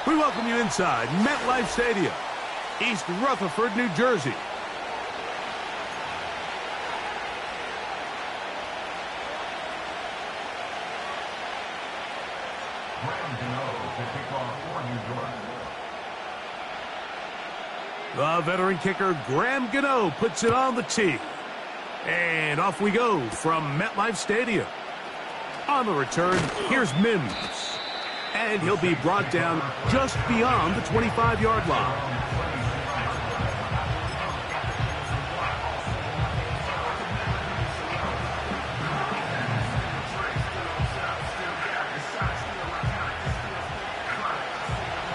We welcome you inside MetLife Stadium, East Rutherford, New Jersey. The veteran kicker, Graham Gano, puts it on the tee. And off we go from MetLife Stadium. On the return, here's Mims. And he'll be brought down just beyond the 25-yard line.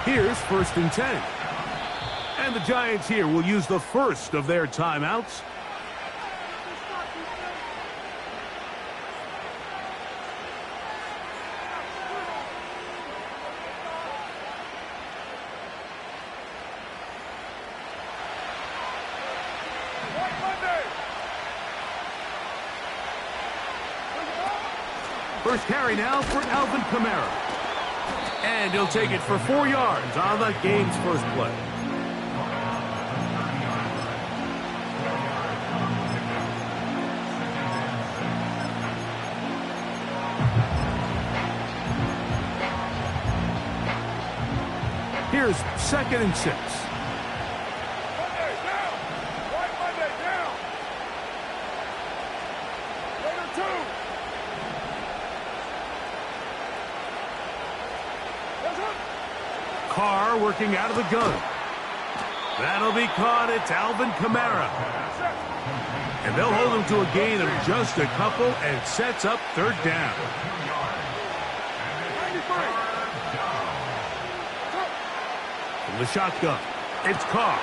Here's 1st and 10. And the Giants here will use the first of their timeouts. First carry now for Alvin Kamara. And he'll take it for 4 yards on the game's first play. Here's 2nd and 6. Carr working out of the gun. That'll be caught. It's Alvin Kamara. And they'll hold him to a gain of just a couple and sets up 3rd down. From the shotgun, it's Carr.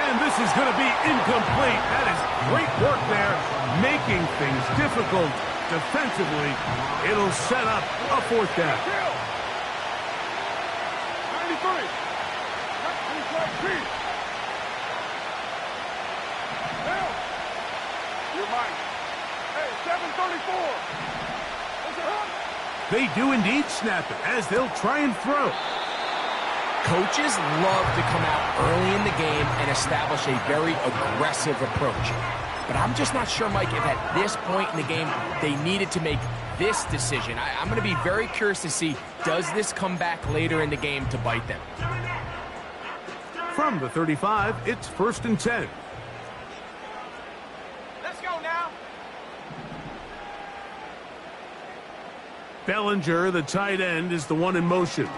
And this is going to be incomplete. That is great work there, making things difficult defensively. It'll set up a 4th down. They do indeed snap it as they'll try and throw. Coaches love to come out early in the game and establish a very aggressive approach. But I'm just not sure, Mike, if at this point in the game they needed to make this decision. I'm going to be very curious to see, does this come back later in the game to bite them? From the 35, it's 1st and 10. Let's go now. Bellinger, the tight end, is the one in motion.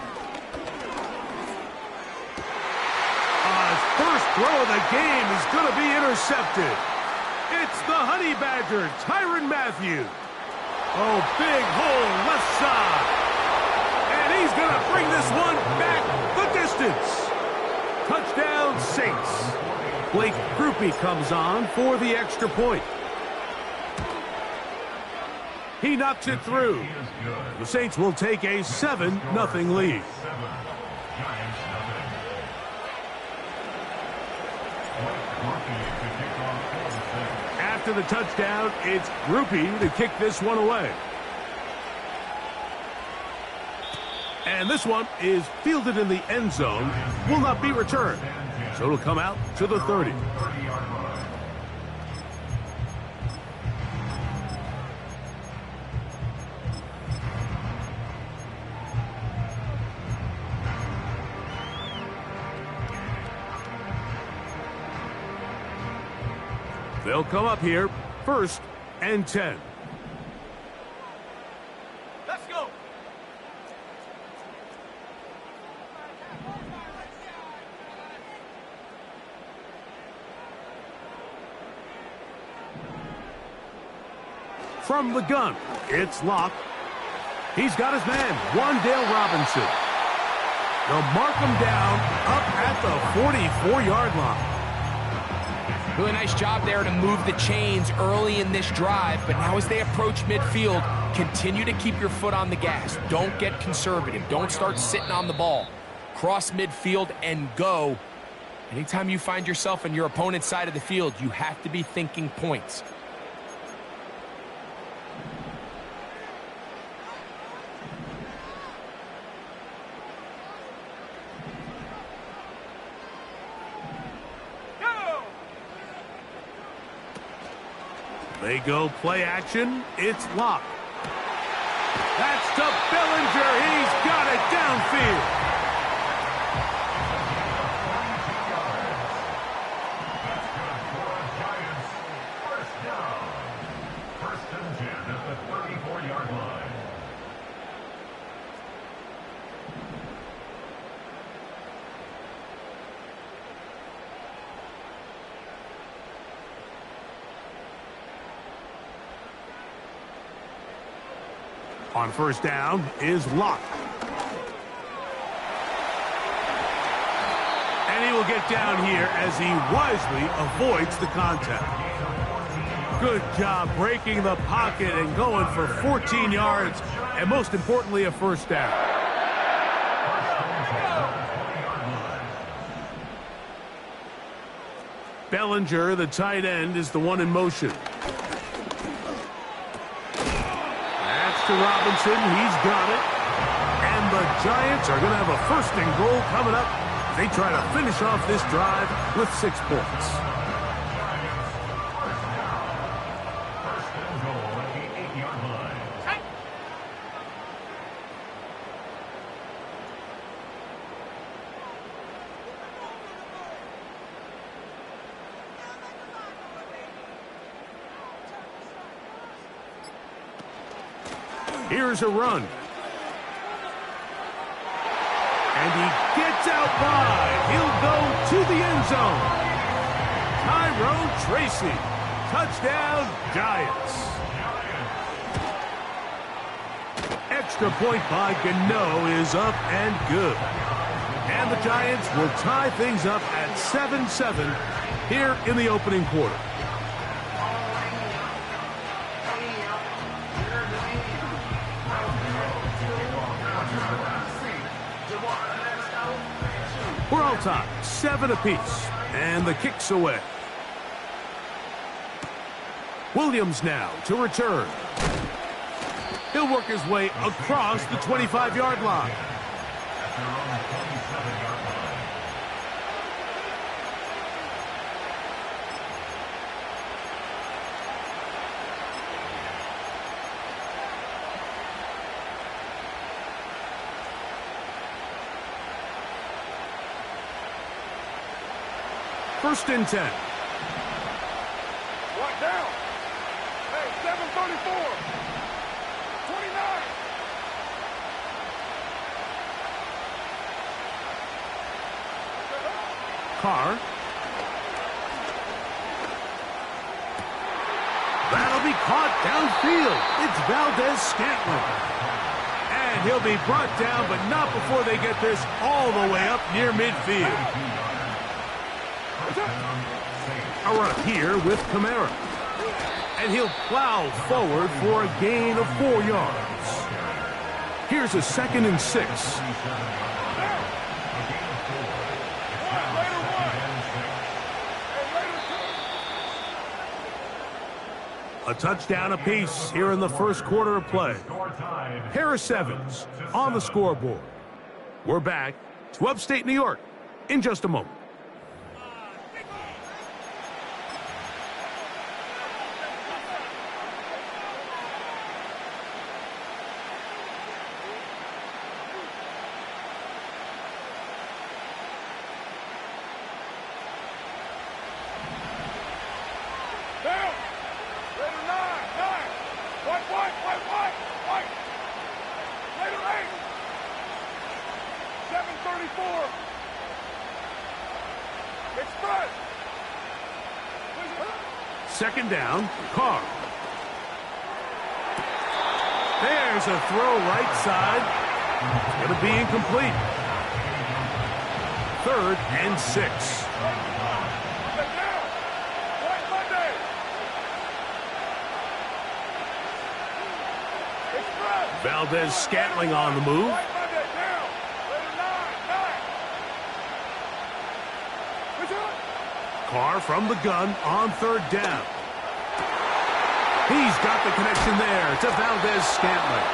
First throw of the game is going to be intercepted. It's the Honey Badger, Tyrann Mathieu. Oh, big hole left side. And he's going to bring this one back the distance. Touchdown, Saints. Blake Grupe comes on for the extra point. He knocks it through. The Saints will take a 7-0 lead. After the touchdown, it's Grupe to kick this one away. And this one is fielded in the end zone, will not be returned. So it'll come out to the 30. They'll come up here, 1st and 10. Let's go. From the gun, it's Locke. He's got his man, Wan'Dale Robinson. They'll mark him down up at the 44-yard line. Really nice job there to move the chains early in this drive, but now as they approach midfield, continue to keep your foot on the gas. Don't get conservative. Don't start sitting on the ball. Cross midfield and go. Anytime you find yourself on your opponent's side of the field, you have to be thinking points. They go play action. It's locked. That's to Bellinger. He's got it downfield. On first down is Locke. And he will get down here as he wisely avoids the contact. Good job breaking the pocket and going for 14 yards, and most importantly, a first down. Bellinger, the tight end, is the one in motion. To Robinson, he's got it. And the Giants are going to have a first and goal coming up. They try to finish off this drive with 6 points. Here's a run. And he gets out wide. He'll go to the end zone. Tyrone Tracy. Touchdown, Giants. Extra point by Gano is up and good. And the Giants will tie things up at 7-7 here in the opening quarter. We're all tied, 7 apiece, and the kick's away. Williams now to return. He'll work his way across the 25-yard line. First and 10. Right down. Hey, 734. 29. Carr. That'll be caught downfield. It's Valdez-Scantling. And he'll be brought down, but not before they get this all the way up near midfield. A run here with Kamara. And he'll plow forward for a gain of 4 yards. Here's a 2nd and 6. A touchdown apiece here in the first quarter of play. Harris Evans on the scoreboard. We're back to upstate New York in just a moment. Second down, Carr. There's a throw right side. It's going to be incomplete. 3rd and 6. Valdez-Scantling on the move. Carr from the gun on 3rd down. He's got the connection there to Valdez-Scantling.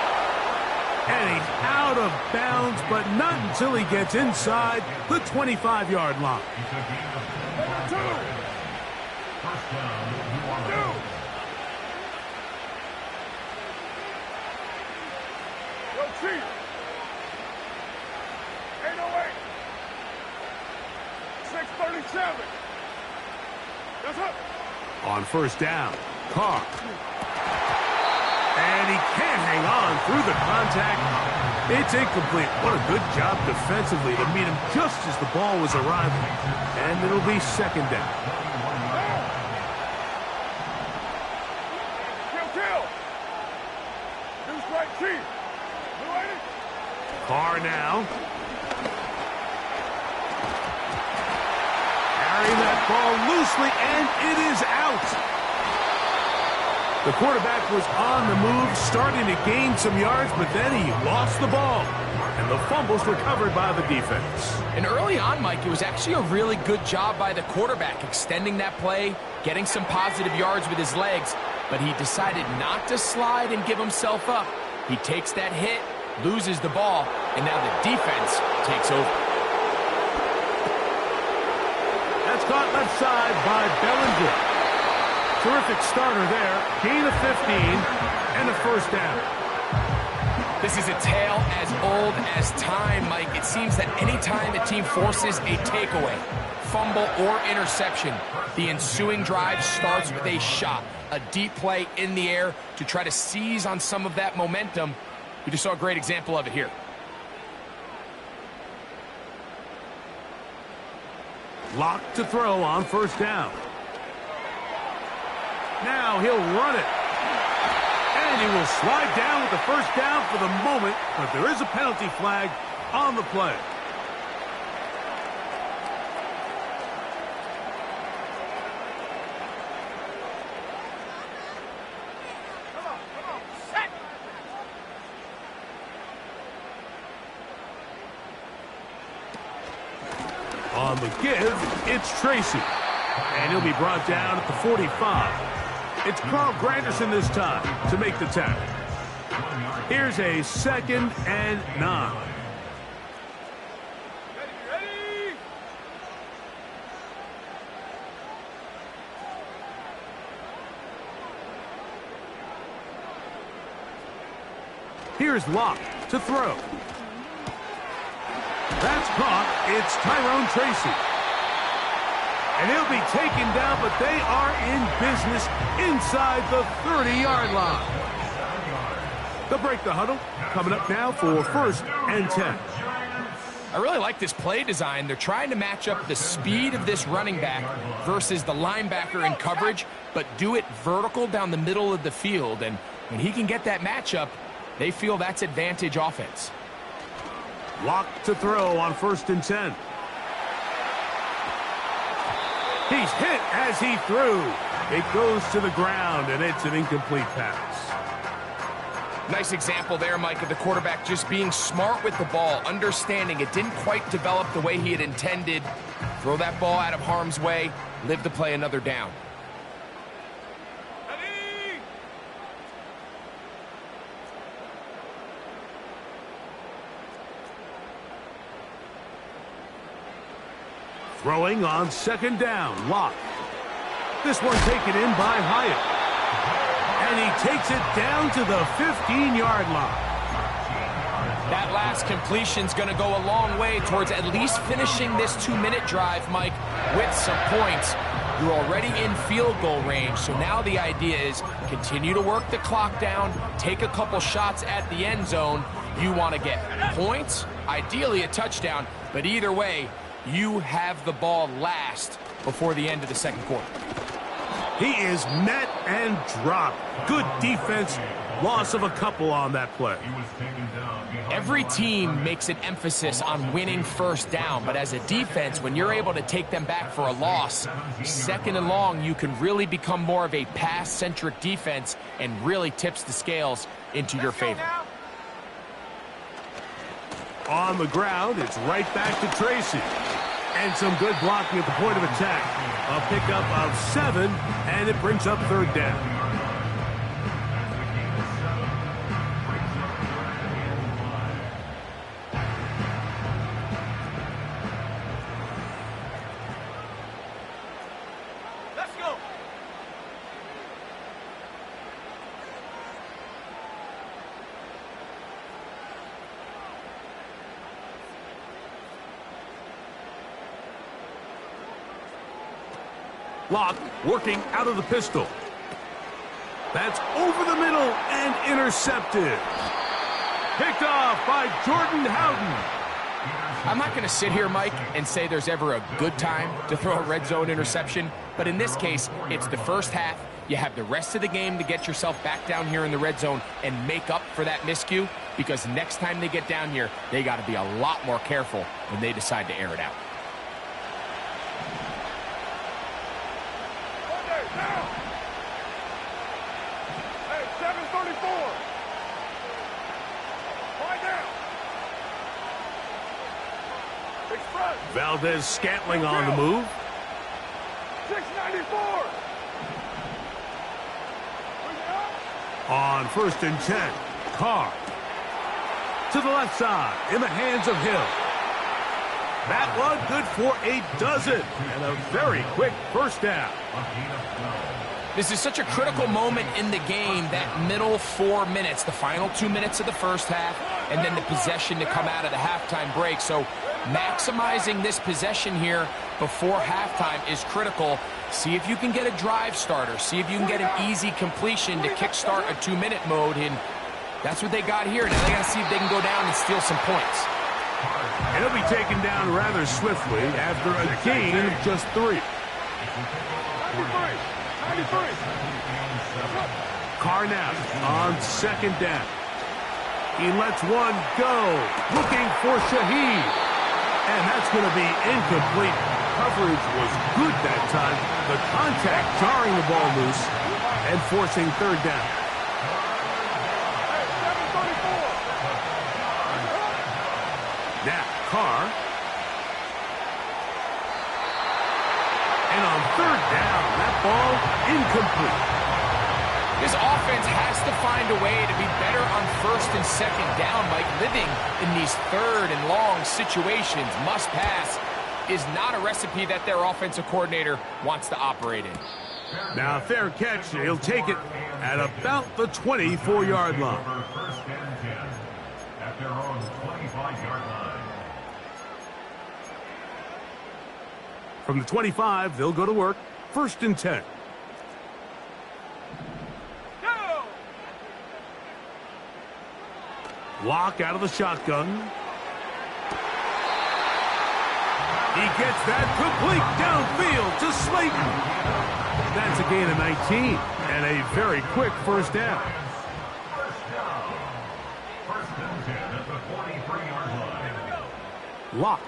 And he's out of bounds, but not until he gets inside the 25-yard line. cheat. 808. 637. That's up. On first down, Carr. And he can't hang on through the contact. It's incomplete. What a good job defensively to meet him just as the ball was arriving. And it'll be second down. Kill. Two strike cheat. Carr now. Carrying that ball loosely, and it is out. The quarterback was on the move, starting to gain some yards, but then he lost the ball. And the fumble's recovered by the defense. And early on, Mike, it was actually a really good job by the quarterback, extending that play, getting some positive yards with his legs, but he decided not to slide and give himself up. He takes that hit, loses the ball, and now the defense takes over. That's caught left side by Bellinger. Terrific starter there. Gain of 15 and a first down. This is a tale as old as time, Mike. It seems that any time a team forces a takeaway, fumble, or interception, the ensuing drive starts with a shot, a deep play in the air to try to seize on some of that momentum. We just saw a great example of it here. Locked to throw on first down. Now he'll run it. And he will slide down with the first down for the moment, but there is a penalty flag on the play. On the give, it's Tracy. And he'll be brought down at the 45. It's Carl Granderson this time to make the tackle. Here's a 2nd and 9. Ready. Here's Locke to throw. That's caught. It's Tyrone Tracy. And he'll be taken down, but they are in business inside the 30-yard line. They'll break the huddle. Coming up now for 1st and 10. I really like this play design. They're trying to match up the speed of this running back versus the linebacker in coverage, but do it vertical down the middle of the field. And when he can get that matchup, they feel that's advantage offense. Locked to throw on 1st and 10. He's hit as he threw. It goes to the ground, and it's an incomplete pass. Nice example there, Mike, of the quarterback just being smart with the ball, understanding it didn't quite develop the way he had intended. Throw that ball out of harm's way, live to play another down. Ready. Throwing on 2nd down, Locke. This one taken in by Hyatt. And he takes it down to the 15-yard line. That last completion's going to go a long way towards at least finishing this 2-minute drive, Mike, with some points. You're already in field goal range, so now the idea is continue to work the clock down, take a couple shots at the end zone. You want to get points, ideally a touchdown, but either way, you have the ball last before the end of the second quarter. He is met and dropped. Good defense. Loss of a couple on that play. Every team makes an emphasis on winning first down, but as a defense, when you're able to take them back for a loss, 2nd and long, you can really become more of a pass-centric defense and really tips the scales into your favor. On the ground, it's right back to Tracy. And some good blocking at the point of attack. A pickup of 7, and it brings up 3rd down. Let's go. Lock working out of the pistol. That's over the middle and intercepted. Picked off by Jordan Howden. I'm not going to sit here, Mike, and say there's ever a good time to throw a red zone interception, but in this case, it's the first half. You have the rest of the game to get yourself back down here in the red zone and make up for that miscue, because next time they get down here, they got to be a lot more careful when they decide to air it out. Hey, 734. Right down. Express. Valdez Scantling on the move. 694. On 1st and 10, Carr. To the left side, in the hands of Hill. That one good for a dozen, and a very quick first down. This is such a critical moment in the game, that middle 4 minutes, the final 2 minutes of the first half, and then the possession to come out of the halftime break. So maximizing this possession here before halftime is critical. See if you can get a drive starter. See if you can get an easy completion to kickstart a 2-minute mode, and that's what they got here. Now they got to see if they can go down and steal some points. And he'll be taken down rather swiftly after a gain of just 3. 93. Carr now on 2nd down. He lets one go, looking for Shaheed. And that's going to be incomplete. Coverage was good that time. The contact jarring the ball loose and forcing 3rd down. Now, Carr. And on 3rd down, that ball incomplete. This offense has to find a way to be better on 1st and 2nd down. Like, living in these 3rd and long situations, must pass, is not a recipe that their offensive coordinator wants to operate in. Now, fair catch. He'll take it at about the 24-yard line. At their own 25-yard line. From the 25, they'll go to work. 1st and 10. Lock out of the shotgun. He gets that complete downfield to Slayton. That's a gain of 19 and a very quick first down. First and 10 at the 43-yard line. Lock.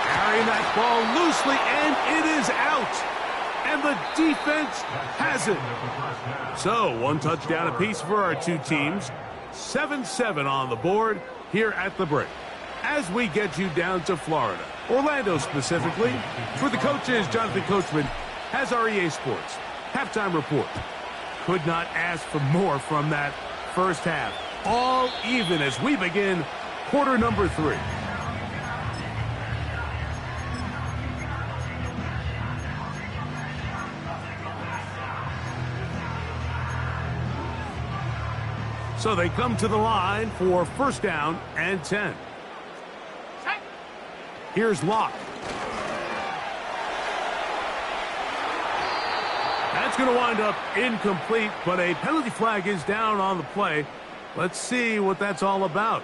Carrying that ball loosely, and it is out. And the defense has it. So, 1 touchdown apiece for our 2 teams. 7-7 on the board here at the break. As we get you down to Florida, Orlando specifically, for the coaches, Jonathan Coachman has our EA Sports halftime report. Could not ask for more from that first half. All even as we begin quarter number 3. So they come to the line for 1st down and 10. Here's Locke. That's going to wind up incomplete, but a penalty flag is down on the play. Let's see what that's all about.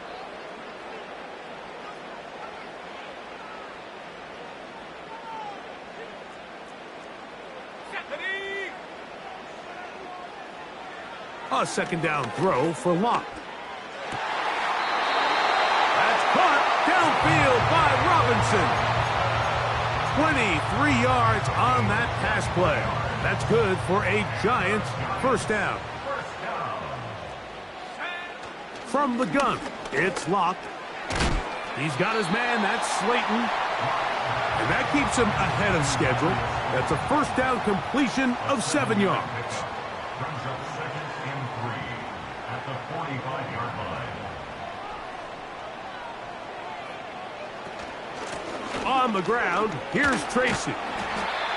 A 2nd down throw for Locke. That's caught downfield by Robinson. 23 yards on that pass play. That's good for a Giants 1st down. From the gun, it's Locke. He's got his man, that's Slayton. And that keeps him ahead of schedule. That's a 1st down completion of 7 yards. Brings up 2nd and 3 at the 45-yard line. On the ground, here's Tracy.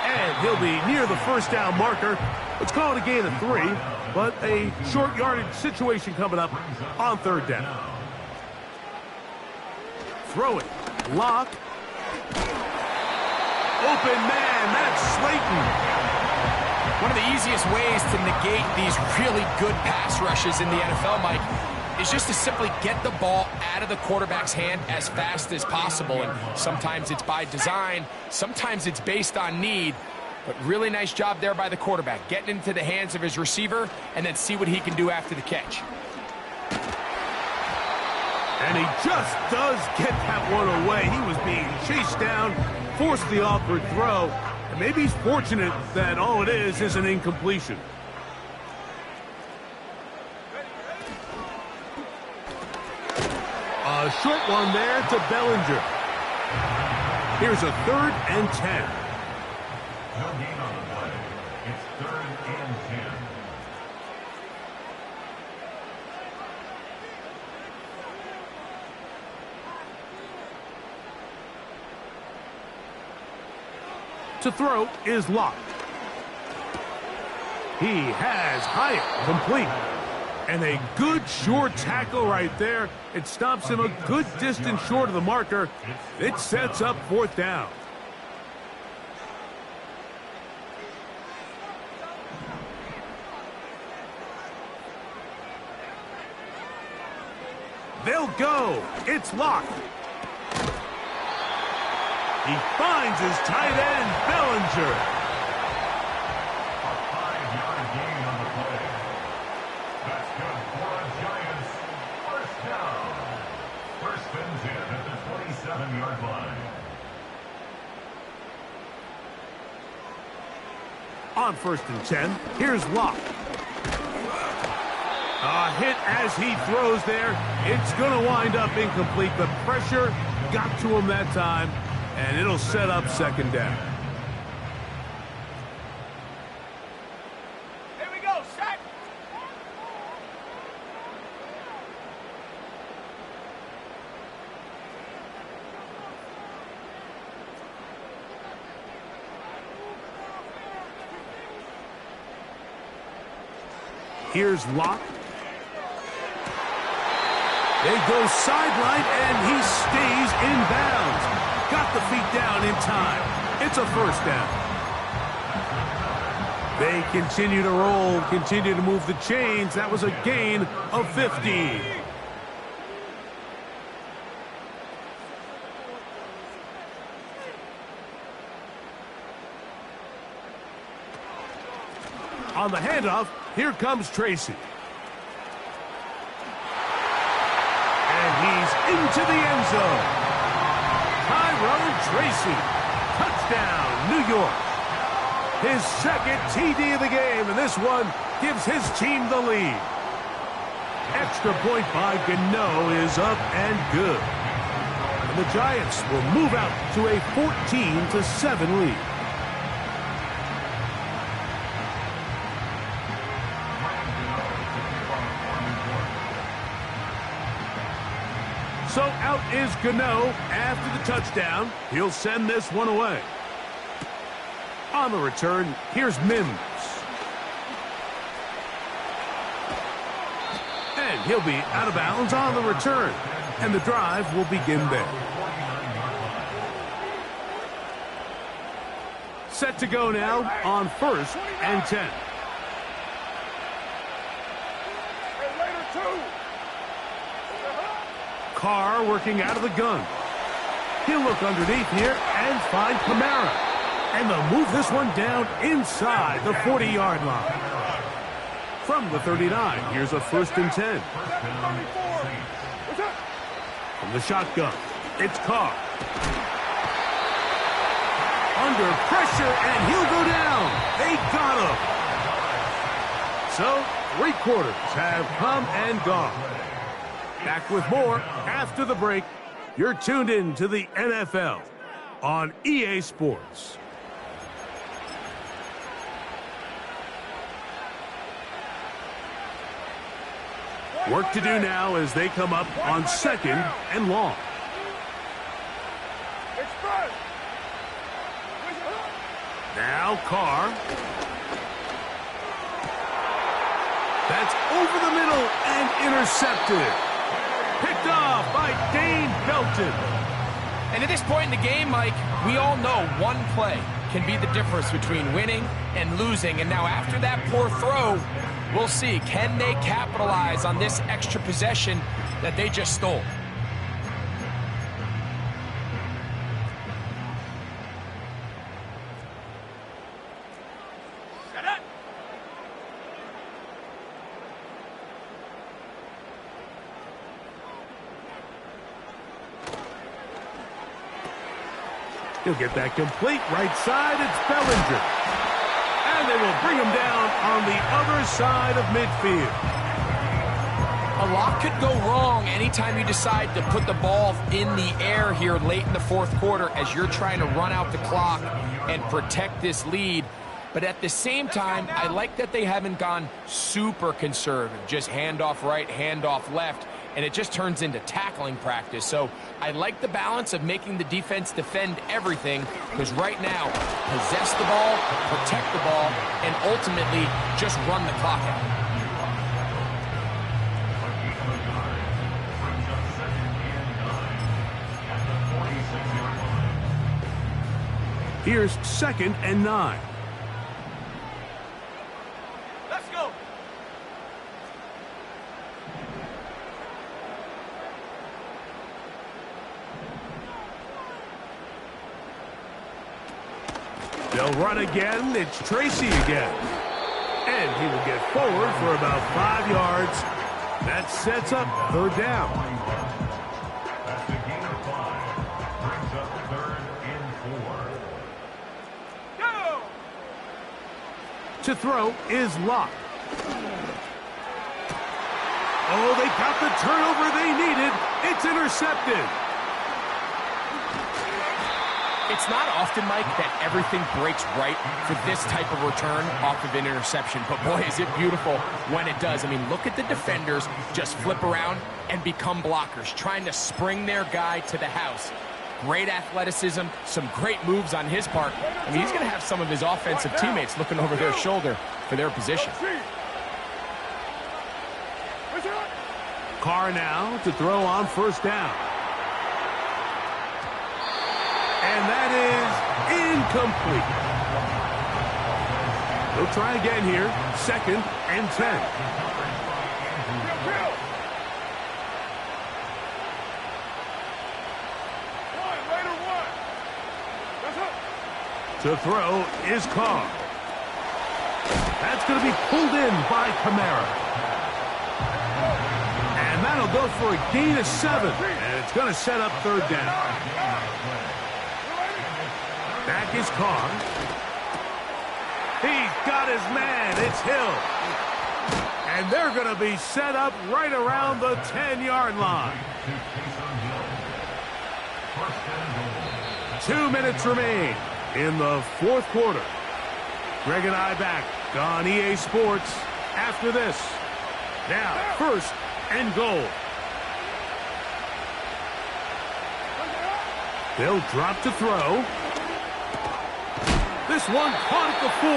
And he'll be near the 1st down marker. Let's call it a gain of 3, but a short yardage situation coming up on 3rd down. Throw it. Lock. Open man. That's Slayton. One of the easiest ways to negate these really good pass rushes in the NFL, Mike, is just to simply get the ball out of the quarterback's hand as fast as possible. And sometimes it's by design, sometimes it's based on need. But really nice job there by the quarterback, getting into the hands of his receiver and then see what he can do after the catch. And he just does get that one away. He was being chased down, forced the awkward throw, and maybe he's fortunate that all it is an incompletion. A short one there to Bellinger. Here's a 3rd and 10. No gain on the play. It's 3rd and 10. To throw is Locke. He has Hyatt complete. And a good short tackle right there. It stops him a good distance short of the marker. It sets up 4th down. They'll go. It's Locke. He finds his tight end, Bellinger. A 5-yard gain on the play. That's good for the Giants. 1st down. 1st and 10 at the 27-yard line. On 1st and 10, here's Locke. A hit as he throws there. It's going to wind up incomplete. The pressure got to him that time, and it'll set up 2nd down. Here we go, set. Here's Locke. They go sideline, and he stays in bounds. Got the feet down in time. It's a 1st down. They continue to roll, continue to move the chains. That was a gain of 15. On the handoff, here comes Tracy. And he's into the end zone. Tyrone Tracy. Touchdown, New York. His 2nd TD of the game, and this one gives his team the lead. Extra point by Gano is up and good. And the Giants will move out to a 14-7 lead. So out is Gano after the touchdown. He'll send this one away. On the return, here's Mims. And he'll be out of bounds on the return. And the drive will begin there. Set to go now on 1st and 10. And later, 2. Carr working out of the gun. He'll look underneath here and find Kamara. And they'll move this one down inside the 40-yard line. From the 39, here's a 1st and 10. From the shotgun, it's Carr. Under pressure, and he'll go down. They got him. So, 3 quarters have come and gone. Back with more after the break. You're tuned in to the NFL on EA Sports. Work to do now as they come up on 2nd and long. Express. Now Carr. That's over the middle and intercepted. Picked off by Dane Belton. And at this point in the game, Mike, we all know one play can be the difference between winning and losing. And now after that poor throw, we'll see, can they capitalize on this extra possession that they just stole? He'll get that complete right side. It's Bellinger. And they will bring him down on the other side of midfield. A lot could go wrong anytime you decide to put the ball in the air here late in the fourth quarter as you're trying to run out the clock and protect this lead. But at the same time, I like that they haven't gone super conservative, just handoff right, handoff left, and it just turns into tackling practice. So I like the balance of making the defense defend everything, because right now, possess the ball, protect the ball, and ultimately just run the clock out. Here's 2nd and 9. Let's go. They'll run again. It's Tracy again. And he will get forward for about 5 yards. That sets up 3rd down. That's a gain of 5. Brings up 3rd and 4. Go! To throw is Locke. Oh, they got the turnover they needed. It's intercepted. It's not often, Mike, that everything breaks right for this type of return off of an interception. But, boy, is it beautiful when it does. I mean, look at the defenders just flip around and become blockers, trying to spring their guy to the house. Great athleticism, some great moves on his part. I mean, he's going to have some of his offensive teammates looking over their shoulder for their position. Carr now to throw on 1st down. And that is incomplete. They'll try again here. 2nd and 10. To throw is Carr. That's going to be pulled in by Kamara. And that'll go for a gain of 7. And it's going to set up 3rd down. Back is Carr. He's got his man. It's Hill. And they're going to be set up right around the 10-yard line. 2 minutes remain in the 4th quarter. Greg and I back on EA Sports after this. Now, 1st and goal. They'll drop to throw. This one caught at the 4.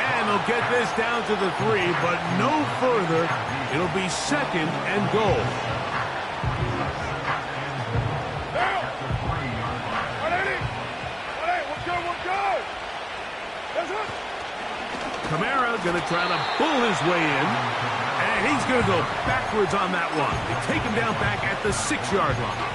And they'll get this down to the 3, but no further. It'll be 2nd and goal. Kamara going to try to pull his way in. And he's going to go backwards on that one. They take him down back at the 6-yard line.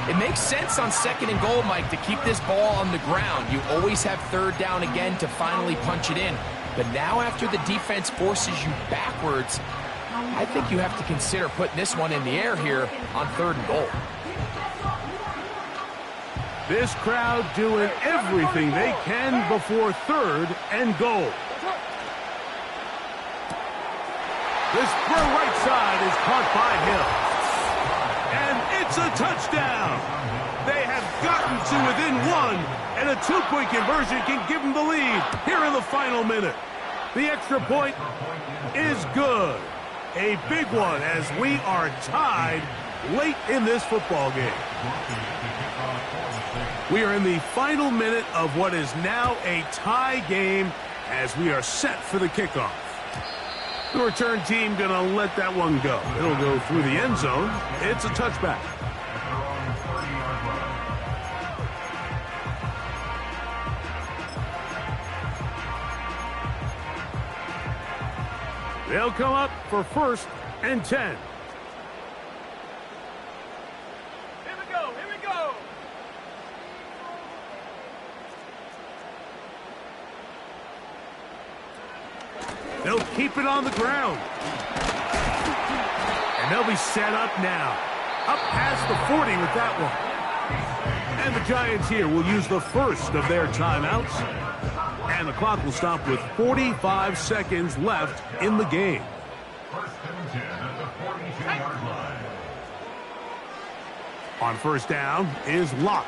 It makes sense on 2nd and goal, Mike, to keep this ball on the ground. You always have 3rd down again to finally punch it in. But now after the defense forces you backwards, I think you have to consider putting this one in the air here on 3rd and goal. This crowd doing everything they can before 3rd and goal. This throw right side is caught by Hill. And it's a touchdown. They have gotten to within 1, and a 2-point conversion can give them the lead here in the final minute. The extra point is good. A big one as we are tied late in this football game. We are in the final minute of what is now a tie game as we are set for the kickoff. The return team going to let that one go. It'll go through the end zone. It's a touchback. They'll come up for 1st and 10. Here we go, here we go. They'll keep it on the ground. And they'll be set up now. Up past the 40 with that one. And the Giants here will use the first of their timeouts. And the clock will stop with 45 seconds left in the game. 1st and 10 at the 42-yard line. On 1st down is Locke.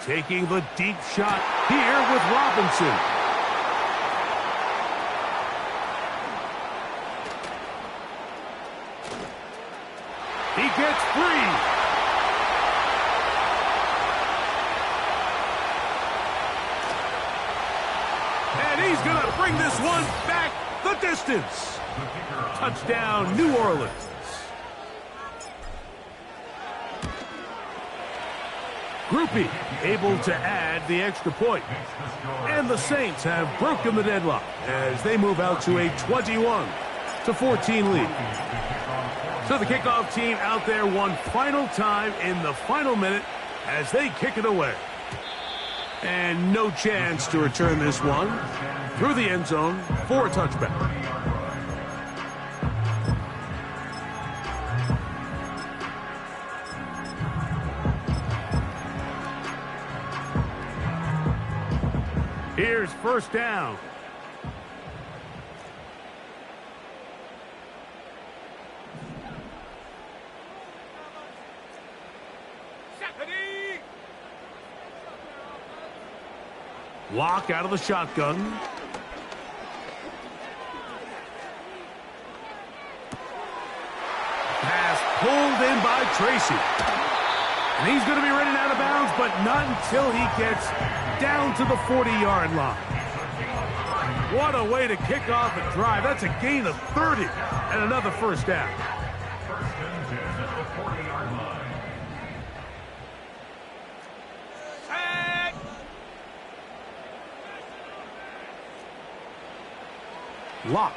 Taking the deep shot here with Robinson. He gets free. And he's going to bring this one back the distance. Touchdown, New Orleans. Groupie able to add the extra point. And the Saints have broken the deadlock as they move out to a 21-14 lead. So the kickoff team out there one final time in the final minute as they kick it away. And no chance to return this one through the end zone for a touchback. Here's 1st down. Locke out of the shotgun. Pass pulled in by Tracy. And he's going to be running out of bounds, but not until he gets down to the 40-yard line. What a way to kick off a drive. That's a gain of 30 and another 1st down. 1st and 10 at the 40-yard line. Locke.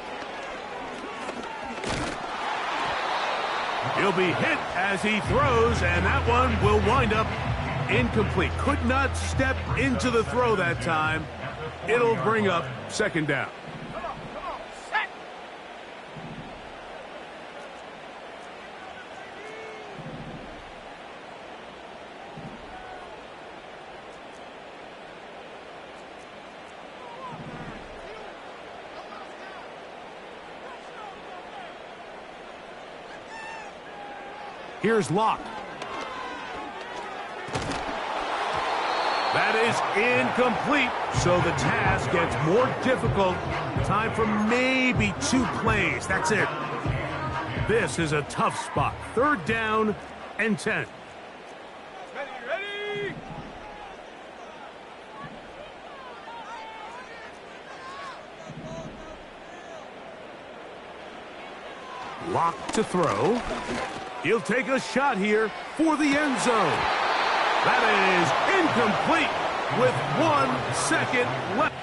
He'll be hit as he throws, and that one will wind up incomplete. Could not step into the throw that time. It'll bring up 2nd down. Come on, set. Here's Locke. That is incomplete, so the task gets more difficult. Time for maybe 2 plays. That's it. This is a tough spot. 3rd down and 10. Ready. Locke to throw. He'll take a shot here for the end zone. That is incomplete with 1 second left.